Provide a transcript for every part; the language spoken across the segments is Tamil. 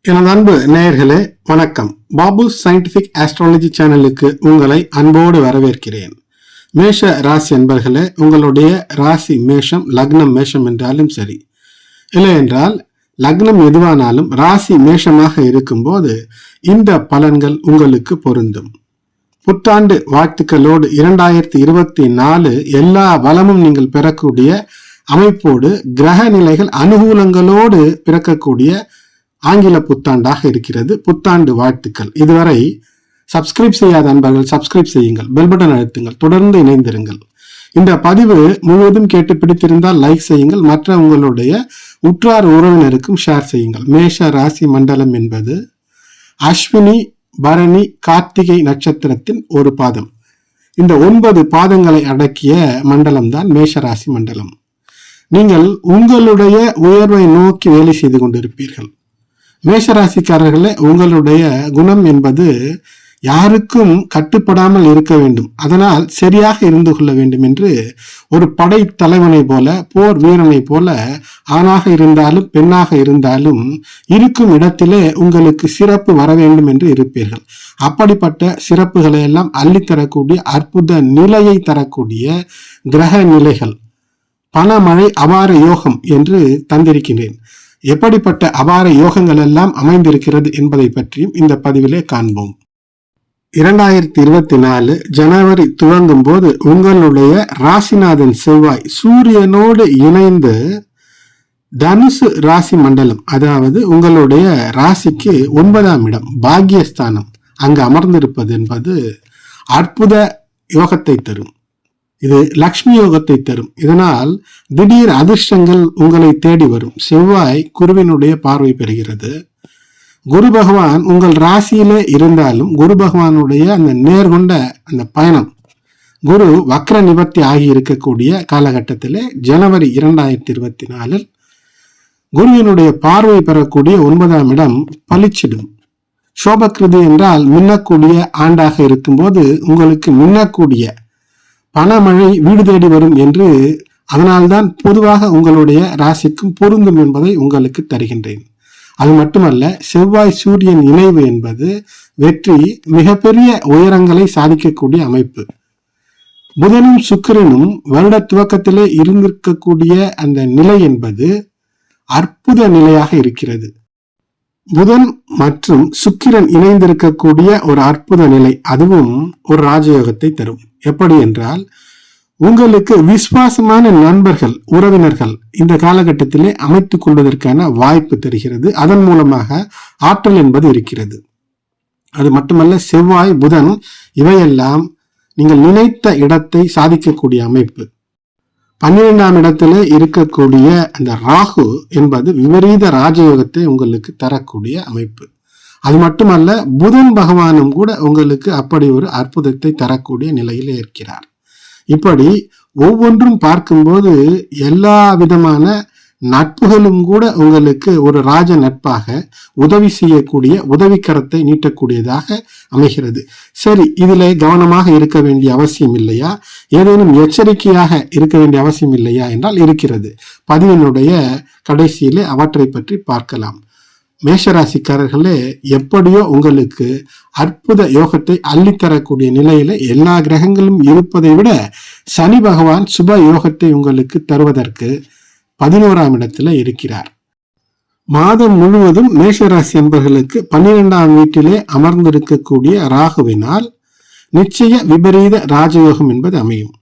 எனது அன்பு நேயர்களே வணக்கம். பாபு சயின்டிபிக் ஆஸ்ட்ராலஜி சேனலுக்கு உங்களை அன்போடு வரவேற்கிறேன். மேஷ ராசி அன்பர்களே, உங்களுடைய ராசி மேஷம், லக்னம் மேஷம் என்றாலும் சரி, இல்லை என்றால் லக்னம் எதுவானாலும் ராசி மேஷமாக இருக்கும்போது இந்த பலன்கள் உங்களுக்கு பொருந்தும். புத்தாண்டு வாழ்த்துக்களோடு 2024 எல்லா வளமும் நீங்கள் பெறக்கூடிய அமைப்போடு, கிரக நிலைகள் அனுகூலங்களோடு பிறக்கக்கூடிய ஆங்கில புத்தாண்டாக இருக்கிறது. புத்தாண்டு வாழ்த்துக்கள். இதுவரை சப்ஸ்கிரைப் செய்யாத அன்பர்கள் சப்ஸ்கிரைப் செய்யுங்கள், பெல் பட்டன் அழுத்துங்கள், தொடர்ந்து இணைந்திருங்கள். இந்த பதிவு முழுவதும் கேட்டு பிடித்திருந்தால் லைக் செய்யுங்கள், மற்ற உங்களுடைய உற்றார் உறவினருக்கும் ஷேர் செய்யுங்கள். மேஷ ராசி மண்டலம் என்பது அஸ்வினி, பரணி, கார்த்திகை நட்சத்திரத்தின் ஒரு பாதம். இந்த 9 பாதங்களை அடக்கிய மண்டலம் தான் மேஷராசி மண்டலம். நீங்கள் உங்களுடைய உயர்வை நோக்கி வேலை செய்து கொண்டிருப்பீர்கள். மேஷராசிக்காரர்களே, உங்களுடைய குணம் என்பது யாருக்கும் கட்டுப்படாமல் இருக்க வேண்டும், அதனால் சரியாக இருந்து கொள்ள வேண்டும் என்று ஒரு படை தலைவனை போல, போர் வீரனை போல, ஆணாக இருந்தாலும் பெண்ணாக இருந்தாலும் இருக்கும் இடத்திலே உங்களுக்கு சிறப்பு வர வேண்டும் என்று இருப்பீர்கள். அப்படிப்பட்ட சிறப்புகளை எல்லாம் அள்ளித்தரக்கூடிய அற்புத நிலையை தரக்கூடிய கிரக நிலைகள், பணமழை அபார யோகம் என்று தந்திருக்கிறேன். எப்படிப்பட்ட அபார யோகங்கள் எல்லாம் அமைந்திருக்கிறது என்பதை பற்றியும் இந்த பதிவிலே காண்போம். 2024 ஜனவரி துவங்கும் போது உங்களுடைய ராசிநாதன் செவ்வாய் சூரியனோடு இணைந்து தனுசு ராசி மண்டலம், அதாவது உங்களுடைய ராசிக்கு 9ஆம் இடம், பாக்கியஸ்தானம், அங்கு அமர்ந்திருப்பது என்பது அற்புத யோகத்தை தரும். இது லக்ஷ்மி யோகத்தை தரும். இதனால் திடீர் அதிர்ஷ்டங்கள் உங்களை தேடி வரும். செவ்வாய் குருவினுடைய பார்வை பெறுகிறது. குரு பகவான் உங்கள் ராசியிலே இருந்தாலும் குரு பகவானுடைய அந்த நேர்கொண்ட அந்த பயணம், குரு வக்ர நிவர்த்தி ஆகி இருக்கக்கூடிய காலகட்டத்திலே ஜனவரி 2024 குருவினுடைய பார்வை பெறக்கூடிய 9ஆம் இடம் பளிச்சிடும். சோபக்கிருதி என்றால் மின்னக்கூடிய ஆண்டாக இருக்கும்போது உங்களுக்கு மின்னக்கூடிய பணமழை வீடு தேடி வரும் என்று, அதனால்தான் பொதுவாக உங்களுடைய ராசிக்கும் பொருந்தும் என்பதை உங்களுக்கு தருகின்றேன். அது மட்டுமல்ல, செவ்வாய் சூரியன் இணைவு என்பது வெற்றி, மிகப்பெரிய உயரங்களை சாதிக்கக்கூடிய அமைப்பு. புதனும் சுக்கிரனும் வருட துவக்கத்திலே இருந்திருக்கக்கூடிய அந்த நிலை என்பது அற்புத நிலையாக இருக்கிறது. புதன் மற்றும் சுக்கிரன் இணைந்திருக்கக்கூடிய ஒரு அற்புத நிலை, அதுவும் ஒரு ராஜயோகத்தை தரும். எப்படி என்றால், உங்களுக்கு விசுவாசமான நண்பர்கள், உறவினர்கள் இந்த காலகட்டத்திலே அமைத்துக் கொள்வதற்கான வாய்ப்பு தருகிறது. அதன் மூலமாக ஆற்றல் என்பது இருக்கிறது. அது மட்டுமல்ல, செவ்வாய், புதன் இவையெல்லாம் நீங்கள் நினைத்த இடத்தை சாதிக்கக்கூடிய அமைப்பு. 12ஆம் இடத்திலே இருக்கக்கூடிய அந்த ராகு என்பது விபரீத ராஜயோகத்தை உங்களுக்கு தரக்கூடிய அமைப்பு. அது மட்டுமல்ல, புதன் பகவானும் கூட உங்களுக்கு அப்படி ஒரு அற்புதத்தை தரக்கூடிய நிலையில் இருக்கிறார். இப்படி ஒவ்வொன்றும் பார்க்கும்போது எல்லா விதமான நட்புகளும் கூட உங்களுக்கு ஒரு ராஜ நட்பாக உதவி செய்யக்கூடிய, உதவிக்கரத்தை நீட்டக்கூடியதாக அமைகிறது. சரி, இதிலே கவனமாக இருக்க வேண்டிய அவசியம் இல்லையா, ஏதேனும் எச்சரிக்கையாக இருக்க வேண்டிய அவசியம் இல்லையா என்றால் இருக்கிறது. பதிவினுடைய கடைசியிலே அவற்றை பற்றி பார்க்கலாம். மேஷராசிக்காரர்களே, எப்படியோ உங்களுக்கு அற்புத யோகத்தை அள்ளித்தரக்கூடிய நிலையில எல்லா கிரகங்களும் இருப்பதை விட சனி பகவான் சுப யோகத்தை உங்களுக்கு தருவதற்கு 11ஆம் இடத்துல இருக்கிறார். மாதம் முழுவதும் மேஷராசி என்பவர்களுக்கு 12ஆம் வீட்டிலே அமர்ந்திருக்கக்கூடிய ராகுவினால் நிச்சய விபரீத ராஜயோகம் என்பது அமையும்.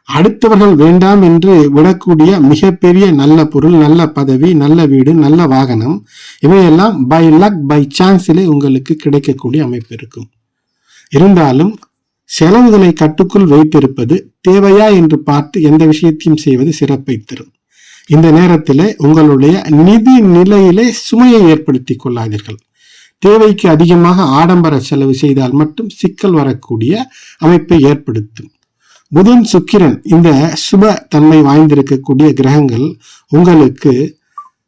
அடுத்தவர்கள் வேண்டாம் என்று விடக்கூடிய மிகப்பெரிய நல்ல பொருள், நல்ல பதவி, நல்ல வீடு, நல்ல வாகனம், இவையெல்லாம் பை லக், பை சான்ஸிலே உங்களுக்கு கிடைக்கக்கூடிய அமைப்பு இருக்கும். இருந்தாலும் செலவுகளை கட்டுக்குள் வைத்திருப்பது, தேவையா என்று பார்த்து எந்த விஷயத்தையும் செய்வது சிறப்பை தரும். இந்த நேரத்திலே உங்களுடைய நிதி நிலையிலே சுமையை ஏற்படுத்தி கொள்ளாதீர்கள். தேவைக்கு அதிகமாக ஆடம்பர செலவு செய்தால் மட்டும் சிக்கல் வரக்கூடிய அமைப்பை ஏற்படுத்தும். புதன், சுக்கிரன் இந்த சுப தன்மை வாய்ந்திருக்கக்கூடிய கிரகங்கள் உங்களுக்கு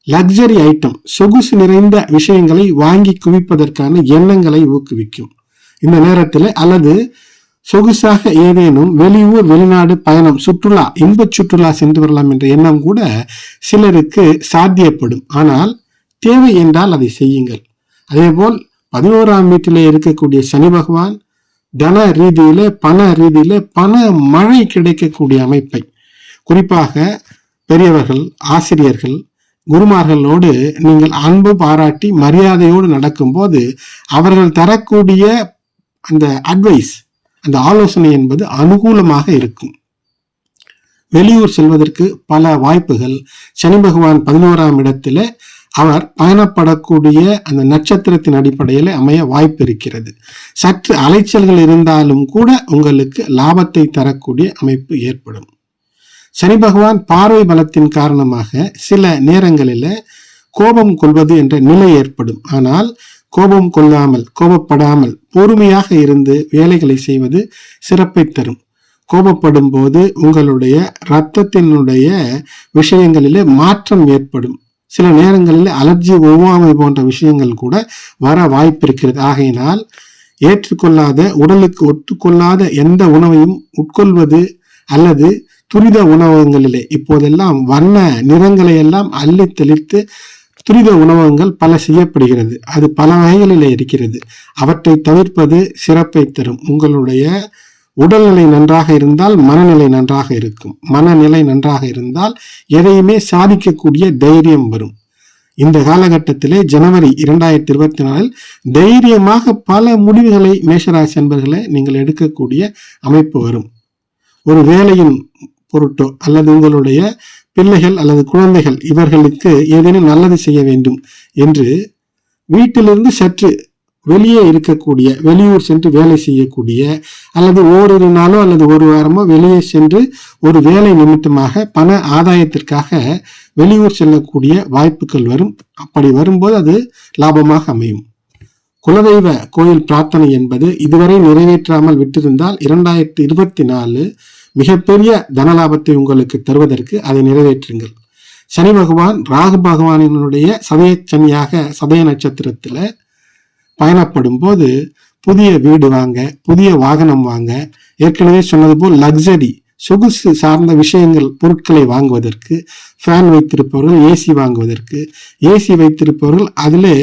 லக்ஸரி ஐட்டம், சொகுசு நிறைந்த விஷயங்களை வாங்கி குவிப்பதற்கான எண்ணங்களை ஊக்குவிக்கும். இந்த நேரத்தில் அல்லது சொகுசாக ஏதேனும் வெளியூர், வெளிநாடு பயணம், சுற்றுலா, இன்பச் சுற்றுலா சென்று வரலாம் என்ற எண்ணம் கூட சிலருக்கு சாத்தியப்படும். ஆனால் தேவை என்றால் அதை செய்யுங்கள். அதேபோல் 11ஆம் வீட்டிலே இருக்கக்கூடிய சனி பகவான் தன ரீதியிலே பண ரீதியிலே பண மழை கிடைக்கக்கூடிய அமைப்பை, குறிப்பாக பெரியவர்கள், ஆசிரியர்கள், குருமார்களோடு நீங்கள் அன்பு பாராட்டி மரியாதையோடு நடக்கும்போது அவர்கள் தரக்கூடிய அந்த அட்வைஸ், அந்த ஆலோசனை என்பது அனுகூலமாக இருக்கும். வெளியூர் செல்வதற்கு பல வாய்ப்புகள் சனி பகவான் 11ஆம் இடத்துல அவர் பயணப்படக்கூடிய அந்த நட்சத்திரத்தின் அடிப்படையில் அமைய வாய்ப்பு இருக்கிறது. சற்று அலைச்சல்கள் இருந்தாலும் கூட உங்களுக்கு லாபத்தை தரக்கூடிய அமைப்பு ஏற்படும். சனி பகவான் பார்வை பலத்தின் காரணமாக சில நேரங்களில் கோபம் கொள்வது என்ற நிலை ஏற்படும். ஆனால் கோபம் கொள்ளாமல், கோபப்படாமல் பொறுமையாக இருந்து வேலைகளை செய்வது சிறப்பை தரும். கோபப்படும் போது உங்களுடைய இரத்தத்தினுடைய விஷயங்களிலே மாற்றம் ஏற்படும். சில நேரங்களில் அலர்ஜி, ஒவ்வாமை போன்ற விஷயங்கள் கூட வர வாய்ப்பு இருக்கிறது. ஆகையினால் ஏற்றுக்கொள்ளாத, உடலுக்கு ஒத்துக்கொள்ளாத எந்த உணவையும் உட்கொள்வது அல்லது துரித உணவகங்களிலே இப்போதெல்லாம் வண்ண நிறங்களை எல்லாம் அள்ளி தெளித்து துரித உணவகங்கள் பல செய்யப்படுகிறது. அது பல வகைகளிலே இருக்கிறது. அவற்றை தவிர்ப்பது சிறப்பை தரும். உங்களுடைய உடல்நிலை நன்றாக இருந்தால் மனநிலை நன்றாக இருக்கும். மனநிலை நன்றாக இருந்தால் எதையுமே சாதிக்கக்கூடிய தைரியம் வரும். இந்த காலகட்டத்திலே ஜனவரி 2024 தைரியமாக பல முடிவுகளை மேஷராசி அன்பர்களே நீங்கள் எடுக்கக்கூடிய அமைப்பு வரும். ஒரு வேலையின் பொருட்டோ அல்லது உங்களுடைய பிள்ளைகள் அல்லது குழந்தைகள் இவர்களுக்கு ஏதேனும் நல்லது செய்ய வேண்டும் என்று வீட்டிலிருந்து சற்று வெளியே இருக்கக்கூடிய, வெளியூர் சென்று வேலை செய்யக்கூடிய அல்லது ஓரிரு நாளோ அல்லது ஒரு வாரமோ வெளியே சென்று ஒரு வேலை நிமித்தமாக பண ஆதாயத்திற்காக வெளியூர் செல்லக்கூடிய வாய்ப்புகள் வரும். அப்படி வரும்போது அது லாபமாக அமையும். குலதெய்வ கோயில் பிரார்த்தனை என்பது இதுவரை நிறைவேற்றாமல் விட்டிருந்தால் 2024 மிகப்பெரிய தனலாபத்தை உங்களுக்கு தருவதற்கு அதை நிறைவேற்றுங்கள். சனி பகவான் ராகு பகவானினுடைய சதய சனியாக சதய நட்சத்திரத்துல பயணப்படும் போது புதிய வீடு வாங்க, புதிய வாகனம் வாங்க, ஏற்கனவே சொன்னது போல் லக்ஸரி சொகுசு சார்ந்த விஷயங்கள் பொருட்களை வாங்குவதற்கு, ஃபேன் வைத்திருப்பவர்கள் ஏசி வாங்குவதற்கு, ஏசி வைத்திருப்பவர்கள் அதிலே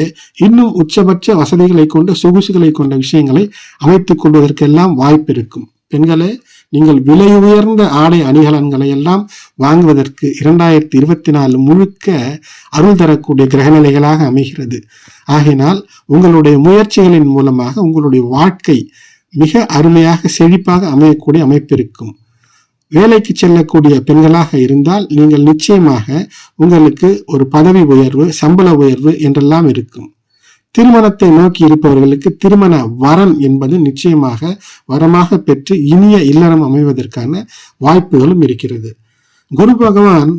இன்னும் உச்சபட்ச வசதிகளை கொண்ட சொகுசுகளை கொண்ட விஷயங்களை அமைத்துக் கொள்வதற்கெல்லாம் வாய்ப்பு இருக்கும். பெண்களே, நீங்கள் விலை உயர்ந்த ஆடை அணிகலன்களை எல்லாம் வாங்குவதற்கு 2024 முழுக்க அருள் தரக்கூடிய கிரகநிலைகளாக அமைகிறது. ஆகையினால் உங்களுடைய முயற்சிகளின் மூலமாக உங்களுடைய வாழ்க்கை மிக அருமையாக செழிப்பாக அமையக்கூடிய அமைப்பு இருக்கும். வேலைக்கு செல்லக்கூடிய பெண்களாக இருந்தால் நீங்கள் நிச்சயமாக உங்களுக்கு ஒரு பதவி உயர்வு, சம்பள உயர்வு என்றெல்லாம் இருக்கும். திருமணத்தை நோக்கி இருப்பவர்களுக்கு திருமண வரன் என்பது நிச்சயமாக வரமாக பெற்று இனிய இல்லறம் அமைவதற்கான வாய்ப்புகளும் இருக்கிறது. குரு பகவான்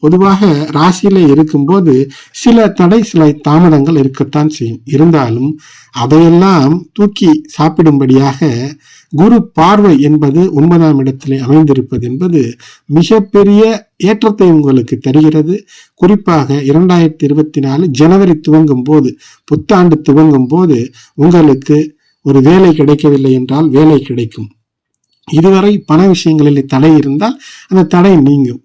பொதுவாக ராசியில இருக்கும்போது சில தடை, சில தாமதங்கள் இருக்கத்தான் செய்யும். இருந்தாலும் அதையெல்லாம் தூக்கி சாப்பிடும்படியாக குரு பார்வை என்பது 9ஆம் இடத்திலே அமைந்திருப்பது என்பது மிகப்பெரிய ஏற்றத்தை உங்களுக்கு தருகிறது. குறிப்பாக 2024 ஜனவரி துவங்கும் போது, புத்தாண்டு துவங்கும் போது உங்களுக்கு ஒரு வேலை கிடைக்கவில்லை என்றால் வேலை கிடைக்கும். இதுவரை பண விஷயங்களில் தடை இருந்தால் அந்த தடை நீங்கும்.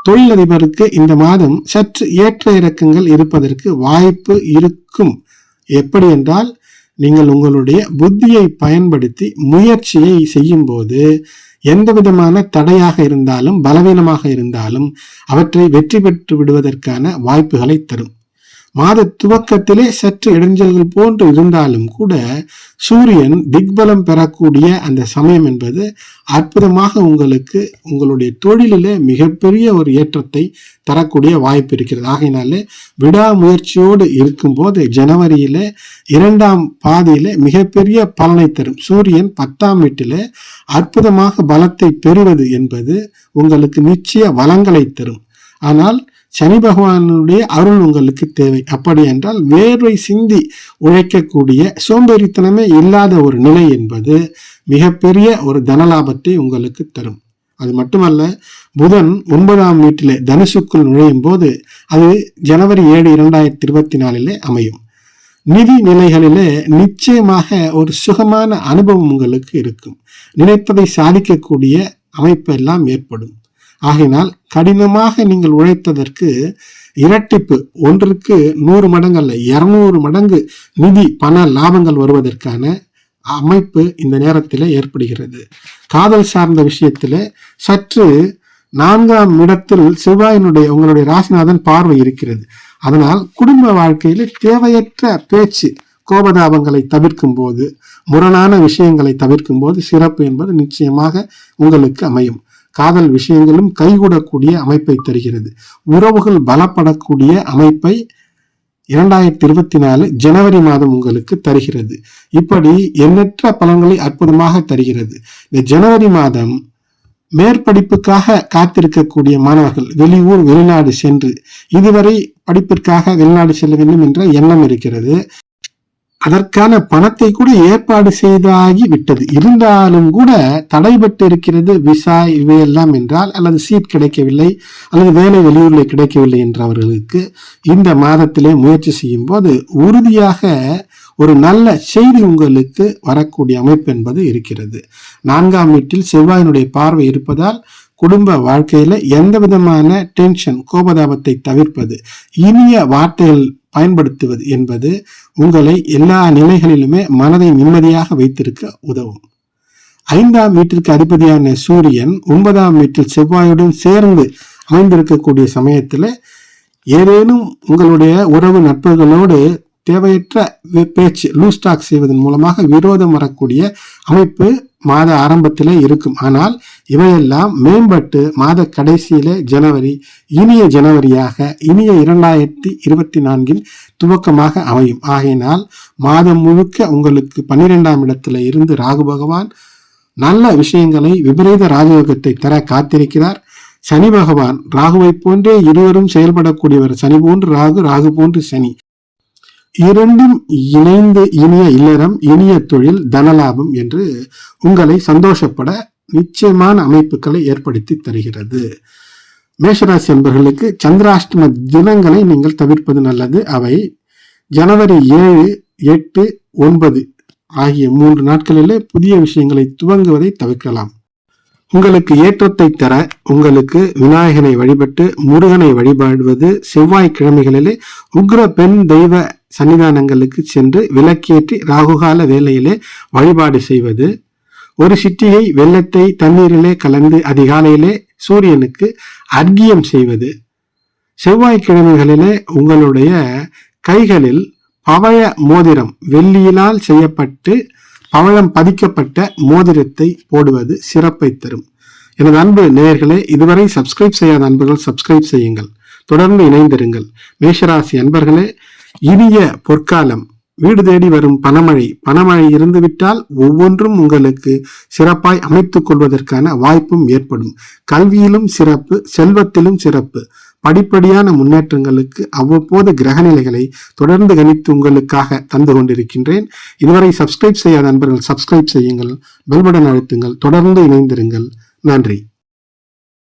தொழிலதிபருக்கு இந்த மாதம் சற்று ஏற்ற இறக்கங்கள் இருப்பதற்கு வாய்ப்பு இருக்கும். எப்படி என்றால், நீங்கள் உங்களுடைய புத்தியை பயன்படுத்தி முயற்சியை செய்யும் போது எந்த விதமான தடையாக இருந்தாலும், பலவீனமாக இருந்தாலும் அவற்றை வெற்றி பெற்று விடுவதற்கான வாய்ப்புகளை தரும். மாத துவக்கத்திலே சற்று இடைஞ்சல்கள் போன்று இருந்தாலும் கூட சூரியன் திக்பலம் பெறக்கூடிய அந்த சமயம் என்பது அற்புதமாக உங்களுக்கு உங்களுடைய தொழிலிலே மிகப்பெரிய ஒரு ஏற்றத்தை தரக்கூடிய வாய்ப்பு இருக்கிறது. ஆகையினாலே விடாமுயற்சியோடு இருக்கும்போது ஜனவரியிலே 2ஆம் பாதியிலே மிகப்பெரிய பலனை தரும். சூரியன் 10ஆம் வீட்டிலே அற்புதமாக பலத்தை பெறுவது என்பது உங்களுக்கு நிச்சய வளங்களை தரும். ஆனால் சனி பகவானுடைய அருள் உங்களுக்கு தேவை. அப்படி என்றால் வேர்வை சிந்தி உழைக்கக்கூடிய, சோம்பேறித்தனமே இல்லாத ஒரு நிலை என்பது மிகப்பெரிய ஒரு தனலாபத்தை உங்களுக்கு தரும். அது மட்டுமல்ல, புதன் 9ஆம் வீட்டிலே தனுசுக்குள் நுழையும் போது அது ஜனவரி 7, 2024 அமையும். நிதி நிலைகளிலே நிச்சயமாக ஒரு சுகமான அனுபவம் உங்களுக்கு இருக்கும். நினைப்பதை சாதிக்கக்கூடிய அமைப்பு எல்லாம் ஏற்படும். ஆகையினால் கடினமாக நீங்கள் உழைத்ததற்கு இரட்டிப்பு, ஒன்றுக்கு 100 மடங்கு அல்ல 200 மடங்கு நிதி பண லாபங்கள் வருவதற்கான அமைப்பு இந்த நேரத்தில் ஏற்படுகிறது. காதல் சார்ந்த விஷயத்தில் சற்று 4ஆம் இடத்தில் செவ்வாயினுடைய உங்களுடைய ராசிநாதன் பார்வை இருக்கிறது. அதனால் குடும்ப வாழ்க்கையில தேவையற்ற பேச்சு, கோபதாபங்களை தவிர்க்கும் போது, முரணான விஷயங்களை தவிர்க்கும் போது சிறப்பு என்பது நிச்சயமாக உங்களுக்கு அமையும். காதல் விஷயங்களும் கைகூடக்கூடிய அமைப்பை தருகிறது. உறவுகள் பலப்படக்கூடிய அமைப்பை 2024 ஜனவரி மாதம் உங்களுக்கு தருகிறது. இப்படி எண்ணற்ற பலன்களை அற்புதமாக தருகிறது. இந்த ஜனவரி மாதம் மேற்படிப்புக்காக காத்திருக்கக்கூடிய மாணவர்கள் வெளியூர் வெளிநாடு சென்று இதுவரை படிப்பிற்காக வெளிநாடு செல்ல வேண்டும் என்ற எண்ணம் இருக்கிறது. அதற்கான பணத்தை கூட ஏற்பாடு செய்தாகி விட்டது. இருந்தாலும் கூட தடைபட்டு இருக்கிறது விசா இவையெல்லாம் என்றால், அல்லது சீட் கிடைக்கவில்லை அல்லது வேலை வெளியூரில் கிடைக்கவில்லை என்றவர்களுக்கு இந்த மாதத்திலே முயற்சி செய்யும் போது உறுதியாக ஒரு நல்ல செய்தி உங்களுக்கு வரக்கூடிய அமைப்பு என்பது இருக்கிறது. 4ஆம் வீட்டில் செவ்வாயினுடைய பார்வை இருப்பதால் குடும்ப வாழ்க்கையில எந்த விதமான டென்ஷன், கோபதாபத்தை தவிர்ப்பது, இனிய வார்த்தைகள் பயன்படுத்துவது என்பது உங்களை எல்லா நிலைகளிலுமே மனதை நிம்மதியாக வைத்திருக்க உதவும். 5ஆம் வீட்டிற்கு அதிபதியான சூரியன் 9ஆம் வீட்டில் செவ்வாயுடன் சேர்ந்து அமைந்திருக்கக்கூடிய சமயத்தில் ஏதேனும் உங்களுடைய உறவு நட்புகளோடு தேவையற்ற பேச்சு, லூஸ் டாக் செய்வதன் மூலமாக விரோதம் வரக்கூடிய அமைப்பு மாத ஆரம்பத்திலே இருக்கும். ஆனால் இவையெல்லாம் மேம்பட்டு மாத கடைசியில ஜனவரி இனிய ஜனவரியாக, இனிய 2024 துவக்கமாக அமையும். ஆகையினால் மாதம் முழுக்க உங்களுக்கு 12ஆம் இடத்துல இருந்து ராகு பகவான் நல்ல விஷயங்களை, விபரீத ராஜயோகத்தை தர காத்திருக்கிறார். சனி பகவான் ராகுவை போன்றே இருவரும் செயல்படக்கூடியவர். சனி போன்று ராகு, ராகு போன்று சனி, இரண்டும் இணைந்து இனிய இல்லறம், இனிய தொழில், தனலாபம் என்று உங்களை சந்தோஷப்பட நிச்சயமான அமைப்புகளை ஏற்படுத்தி தருகிறது. மேஷராசி என்பவர்களுக்கு சந்திராஷ்டம தினங்களை நீங்கள் தவிர்ப்பது நல்லது. அவை ஜனவரி 7, 8, 9 ஆகிய 3 நாட்களிலே புதிய விஷயங்களை துவங்குவதை தவிர்க்கலாம். உங்களுக்கு ஏற்றத்தை தர உங்களுக்கு விநாயகனை வழிபட்டு முருகனை வழிபாடுவது, செவ்வாய்க்கிழமைகளிலே உக்ர பெண் தெய்வ சன்னிதானங்களுக்கு சென்று விளக்கேற்றி ராகுகால வேளையிலே வழிபாடு செய்வது, ஒரு சிட்டிகை வெள்ளத்தை தண்ணீரிலே கலந்து அதிகாலையிலே சூரியனுக்கு அர்க்கியம் செய்வது, செவ்வாய்க்கிழமைகளிலே உங்களுடைய கைகளில் பவழ மோதிரம், வெள்ளியினால் செய்யப்பட்டு பவழம் பதிக்கப்பட்ட மோதிரத்தை போடுவது சிறப்பை தரும். எனது அன்பு நேயர்களே, இதுவரை சப்ஸ்கிரைப் செய்யாத அன்பர்கள் சப்ஸ்கிரைப் செய்யுங்கள், தொடர்ந்து இணைந்திருங்கள். மேஷராசி அன்பர்களே, இனிய பொற்காலம், வீடு தேடி வரும் பணமழை இருந்துவிட்டால் ஒவ்வொன்றும் உங்களுக்கு சிறப்பாய் அமைத்துக் கொள்வதற்கான வாய்ப்பும் ஏற்படும். கல்வியிலும் சிறப்பு, செல்வத்திலும் சிறப்பு, படிப்படியான முன்னேற்றங்களுக்கு அவ்வப்போது கிரகநிலைகளை தொடர்ந்து கணித்து உங்களுக்காக தந்து கொண்டிருக்கின்றேன். இதுவரை சப்ஸ்கிரைப் செய்யாத நண்பர்கள் சப்ஸ்கிரைப் செய்யுங்கள், பெல் பட்டன் அழுத்துங்கள், தொடர்ந்து இணைந்திருங்கள். நன்றி.